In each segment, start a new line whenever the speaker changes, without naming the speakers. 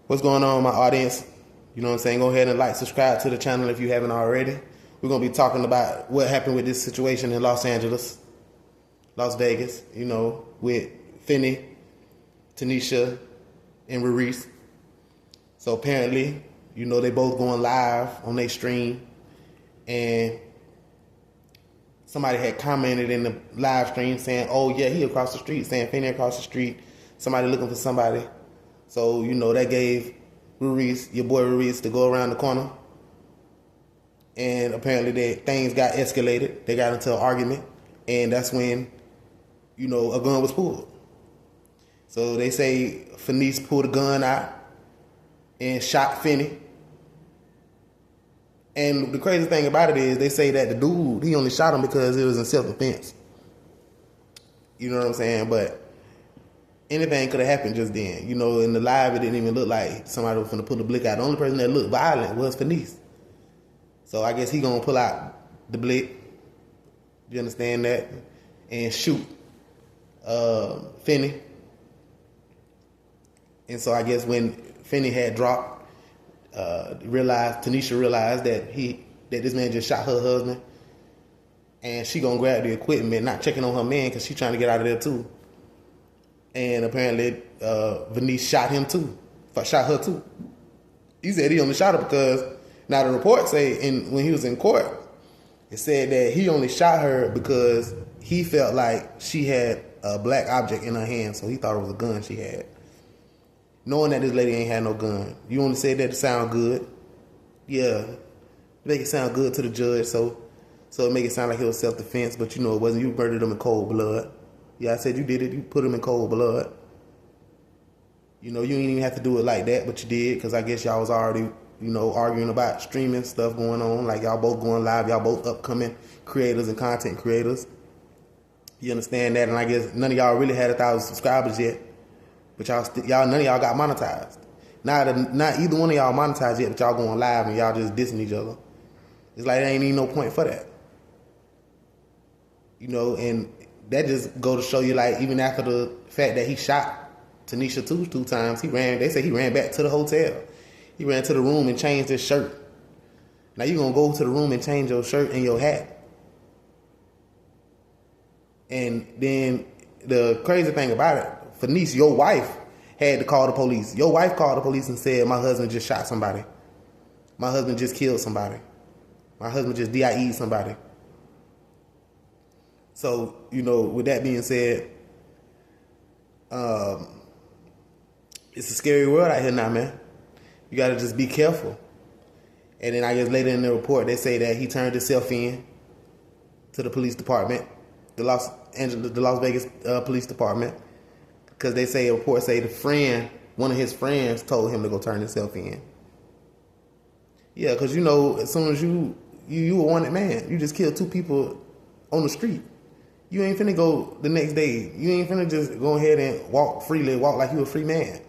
What's going on, my audience? You know what I'm saying? Go ahead and like, subscribe to the channel if you haven't already. We're going to be talking about what happened with this situation in Los Angeles, Las Vegas, with Finney, Tanisha, and Reese. So apparently, they both going live on their stream. And somebody had commented in the live stream saying, oh, yeah, he across the street, saying Finney across the street. Somebody looking for somebody. So, that gave Reese, your boy Reese, to go around the corner. And apparently things got escalated. They got into an argument. And that's when, a gun was pulled. So they say Fenice pulled a gun out and shot Finney. And the crazy thing about it is they say that the dude, he only shot him because it was in self-defense. You know what I'm saying? But anything could have happened just then. In the live, it didn't even look like somebody was going to pull the blick out. The only person that looked violent was Fenice. So I guess he going to pull out the blick. You understand that? And shoot Finney. And so I guess when Finney had dropped, Tanisha realized that this man just shot her husband. And she going to grab the equipment, not checking on her man because she's trying to get out of there too. And apparently, Venice shot her too. He said he only shot her because, now the report say, when he was in court, it said that he only shot her because he felt like she had a black object in her hand, so he thought it was a gun she had. Knowing that this lady ain't had no gun. You only said that to sound good. Yeah, make it sound good to the judge, so it make it sound like it was self-defense, but it wasn't. You murdered him in cold blood. Yeah, I said you did it. You put him in cold blood. You didn't even have to do it like that, but you did, because I guess y'all was already, arguing about streaming stuff going on. Like y'all both going live. Y'all both upcoming creators and content creators. You understand that? And I guess none of y'all really had 1,000 subscribers yet, but none of y'all got monetized. Not either one of y'all monetized yet, but y'all going live and y'all just dissing each other. It's like there ain't even no point for that. And that just go to show you, like, even after the fact that he shot Tanisha two times, they say he ran back to the hotel. He ran to the room and changed his shirt. Now you gonna go to the room and change your shirt and your hat. And then the crazy thing about it, Fenice, your wife had to call the police. Your wife called the police and said, my husband just shot somebody. My husband just killed somebody. My husband just DIE'd somebody. So, with that being said, it's a scary world out here now, man. You got to just be careful. And then I guess later in the report, they say that he turned himself in to the police department, the Las Vegas police department, because they say, report say one of his friends told him to go turn himself in. Yeah, because as soon as you a wanted man, you just killed 2 people on the street. You ain't finna go the next day. You ain't finna just go ahead and walk freely, walk like you a free man,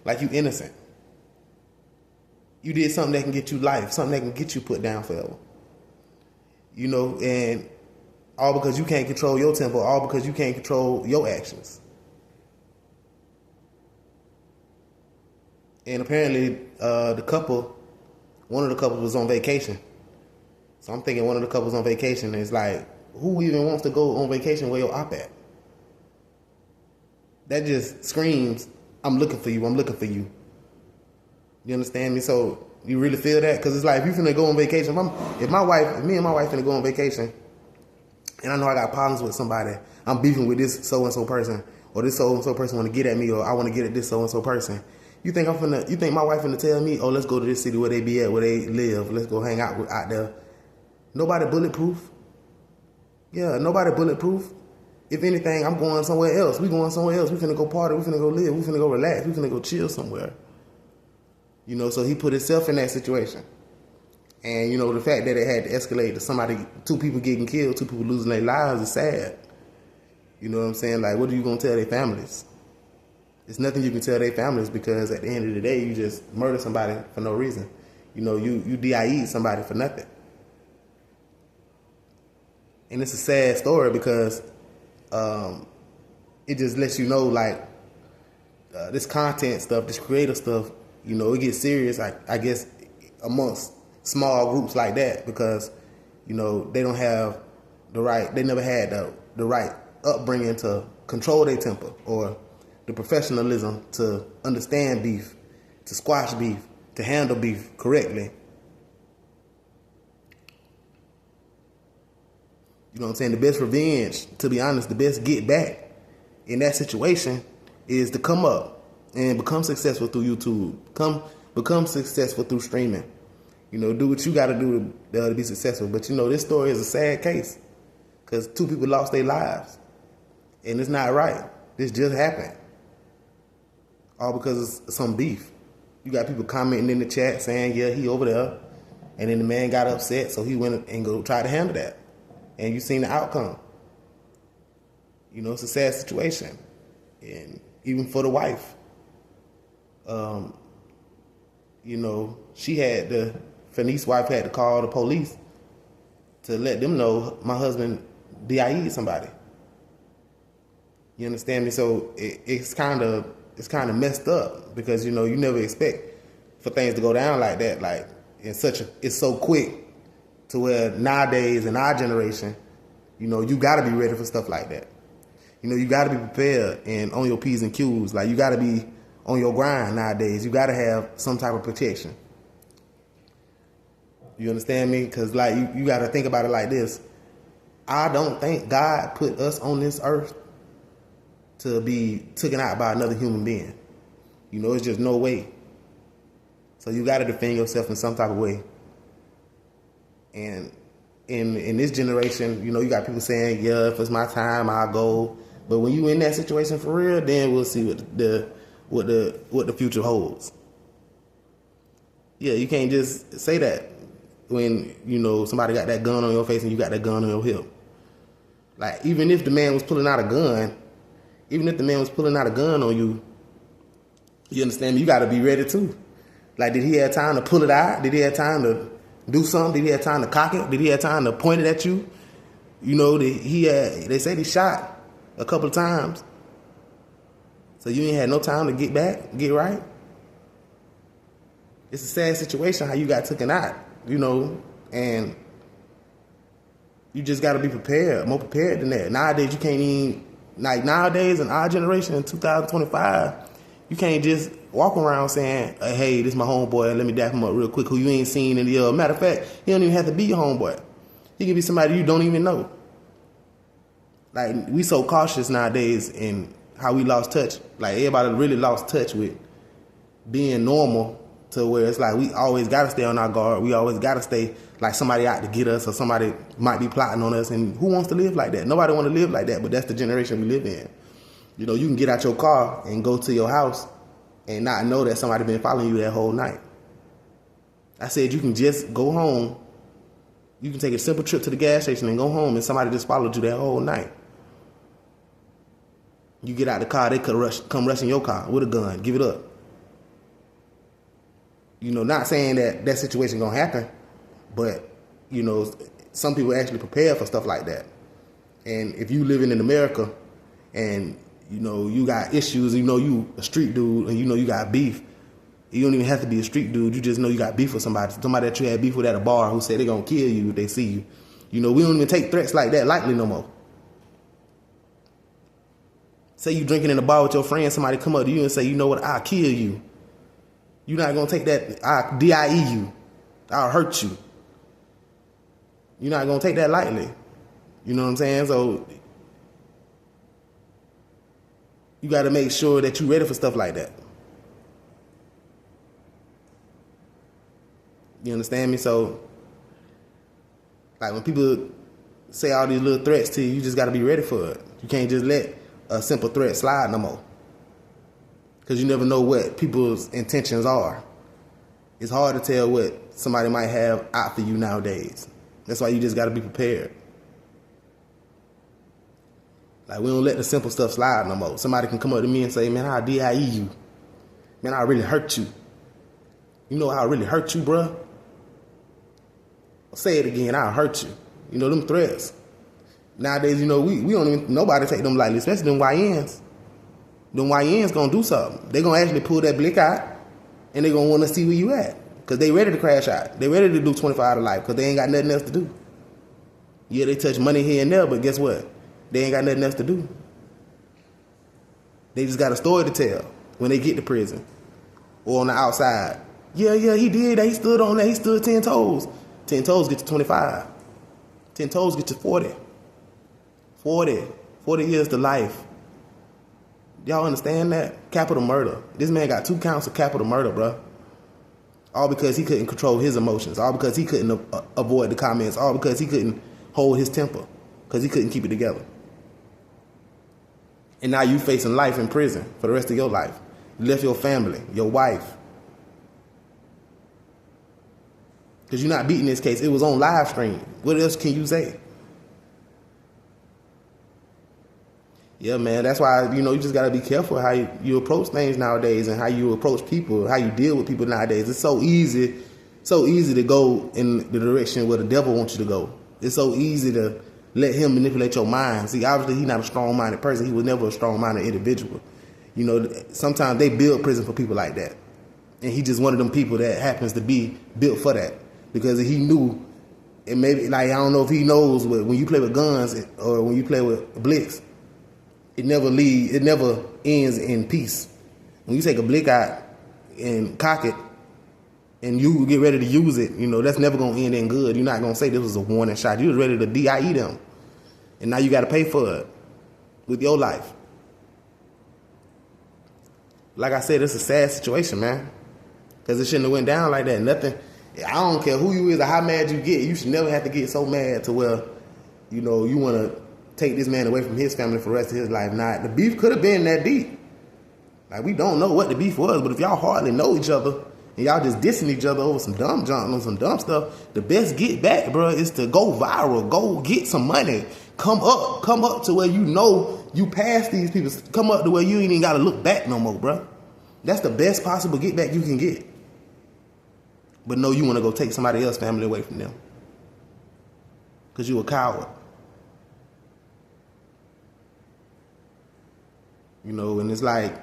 like you innocent. You did something that can get you life, something that can get you put down forever. And all because you can't control your temper, all because you can't control your actions. And apparently, one of the couples was on vacation. So I'm thinking one of the couples on vacation is like, who even wants to go on vacation where your op at? That just screams, I'm looking for you, I'm looking for you. You understand me? So you really feel that? Because it's like, if you finna go on vacation, if me and my wife finna go on vacation, and I know I got problems with somebody, I'm beefing with this so-and-so person, or this so-and-so person want to get at me, or I want to get at this so-and-so person. You think my wife finna tell me, oh, let's go to this city where they be at, where they live, let's go hang out there. Nobody bulletproof. Yeah, nobody bulletproof. If anything, I'm going somewhere else. We going somewhere else. We finna go party. We finna go live. We finna go relax. We finna go chill somewhere. So he put himself in that situation. And, the fact that it had to escalate to 2 people getting killed, 2 people losing their lives is sad. You know what I'm saying? Like, what are you going to tell their families? It's nothing you can tell their families, because at the end of the day, you just murder somebody for no reason. You DIE'd somebody for nothing. And it's a sad story because it just lets you know, like, this content stuff, this creative stuff, it gets serious, I guess, amongst small groups like that because, they don't have they never had the right upbringing to control their temper or the professionalism to understand beef, to squash beef, to handle beef correctly. You know what I'm saying? The best revenge, to be honest, the best get back in that situation is to come up and become successful through YouTube. Become successful through streaming. Do what you got to do to be successful. But, this story is a sad case because 2 people lost their lives. And it's not right. This just happened. All because of some beef. You got people commenting in the chat saying, yeah, he over there. And then the man got upset, so he went and tried to handle that. And you seen the outcome. It's a sad situation. And even for the wife. Fanice's wife had to call the police to let them know my husband DIE'd somebody. You understand me? So it's kind of messed up because you never expect for things to go down like that. Like it's so quick to where nowadays in our generation, you got to be ready for stuff like that. You got to be prepared and on your P's and Q's. Like you got to be on your grind nowadays. You got to have some type of protection. You understand me? Because you got to think about it like this. I don't think God put us on this earth to be taken out by another human being. It's just no way. So you got to defend yourself in some type of way. And in this generation, you got people saying, yeah, if it's my time, I'll go. But when you in that situation for real, then we'll see what the future holds. Yeah, you can't just say that when, somebody got that gun on your face and you got that gun on your hip. Like, even if the man was pulling out a gun on you, you understand me? You got to be ready too. Like, did he have time to pull it out? Did he have time to do something? Did he have time to cock it? Did he have time to point it at you? They said he shot a couple of times. So you ain't had no time to get back, get right. It's a sad situation how you got taken out, and you just got to be prepared, more prepared than that. Nowadays, you can't even, nowadays in our generation in 2025, you can't just walk around saying, hey, this is my homeboy, let me dap him up real quick, who you ain't seen in the year. Matter of fact, he don't even have to be your homeboy. He can be somebody you don't even know. Like, we so cautious nowadays in how we lost touch. Like, everybody really lost touch with being normal to where it's like we always got to stay on our guard. We always got to stay like somebody out to get us or somebody might be plotting on us. And who wants to live like that? Nobody want to live like that, but that's the generation we live in. You can get out your car and go to your house and not know that somebody been following you that whole night. I said you can just go home. You can take a simple trip to the gas station and go home and somebody just followed you that whole night. You get out the car, they could come rushing your car with a gun. Give it up. Not saying that situation gonna happen, but some people actually prepare for stuff like that. And if you living in America and you got issues, you a street dude and you got beef, you don't even have to be a street dude. You just know you got beef with somebody that you had beef with at a bar who said they're gonna kill you if they see you. We don't even take threats like that lightly no more. Say you drinking in a bar with your friend, somebody come up to you and say, you know what, I'll kill you. You're not going to take that, I'll DIE you. I'll hurt you. You're not going to take that lightly. You know what I'm saying? So you got to make sure that you're ready for stuff like that. You understand me? So, like, when people say all these little threats to you, you just got to be ready for it. You can't just let a simple threat slide no more. Because you never know what people's intentions are. It's hard to tell what somebody might have out for you nowadays. That's why you just got to be prepared. Like, we don't let the simple stuff slide no more. Somebody can come up to me and say, man, I'll DIE you. Man, I'll really hurt you. You know I'll really hurt you, bruh? I'll say it again, I'll hurt you. Them threats. Nowadays, we don't even, nobody take them lightly, especially them YNs. Them YNs gonna do something. They gonna actually pull that blick out and they gonna want to see where you at, because they ready to crash out. They ready to do 25 to life, because they ain't got nothing else to do. Yeah, they touch money here and there, but guess what? They ain't got nothing else to do. They just got a story to tell when they get to prison or on the outside. Yeah, he did that. He stood on that. He stood 10 toes. 10 toes get you 25. 10 toes get you 40. 40 years to life. Y'all understand that? Capital murder. This man got 2 counts of capital murder, bro. All because he couldn't control his emotions. All because he couldn't avoid the comments. All because he couldn't hold his temper. Because he couldn't keep it together. And now you facing life in prison for the rest of your life. You left your family, your wife. Because you're not beating this case. It was on live stream. What else can you say? Yeah, man, that's why, you just got to be careful how you approach things nowadays and how you approach people, how you deal with people nowadays. It's so easy to go in the direction where the devil wants you to go. It's so easy to let him manipulate your mind. See, obviously, he's not a strong-minded person. He was never a strong-minded individual. Sometimes they build prison for people like that. And he just one of them people that happens to be built for that. Because he knew, and maybe, I don't know if he knows, but when you play with guns or when you play with blicks, it never ends in peace. When you take a blick out and cock it, and you get ready to use it, that's never going to end in good. You're not going to say this was a warning shot. You was ready to DIE them. And now you got to pay for it with your life. Like I said, it's a sad situation, man. Because it shouldn't have went down like that. Nothing. I don't care who you is or how mad you get. You should never have to get so mad to where, you want to take this man away from his family for the rest of his life. Now, the beef could have been that deep. Like, we don't know what the beef was, but if y'all hardly know each other and y'all just dissing each other over some dumb junk on some dumb stuff, the best get back, bro, is to go viral. Go get some money. Come up to where you pass these people. Come up to where you ain't even got to look back no more, bro. That's the best possible get back you can get. But no, you want to go take somebody else's family away from them. Because you a coward. And it's like,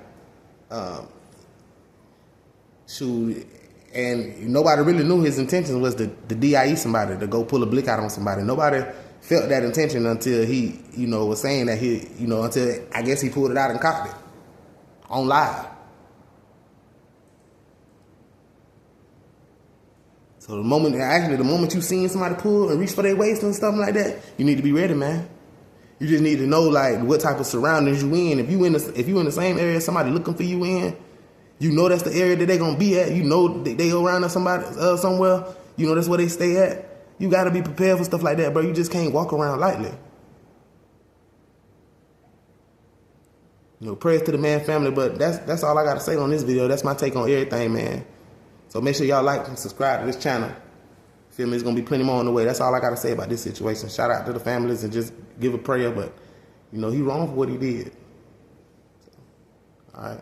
shoot, and nobody really knew his intention was to DIE somebody, to go pull a blick out on somebody. Nobody felt that intention until he, was saying that until I guess he pulled it out and cocked it on live. So the moment you seen somebody pull and reach for their waist and stuff like that, you need to be ready, man. You just need to know what type of surroundings you in. If you in the same area somebody looking for you in, that's the area that they gonna be at. They go around somebody somewhere. That's where they stay at. You gotta be prepared for stuff like that, bro. You just can't walk around lightly. Prayers to the man family, but that's all I gotta say on this video. That's my take on everything, man. So make sure y'all like and subscribe to this channel. Feel me? There's going to be plenty more on the way. That's all I got to say about this situation. Shout out to the families and just give a prayer. But, he wrong for what he did. So, all right.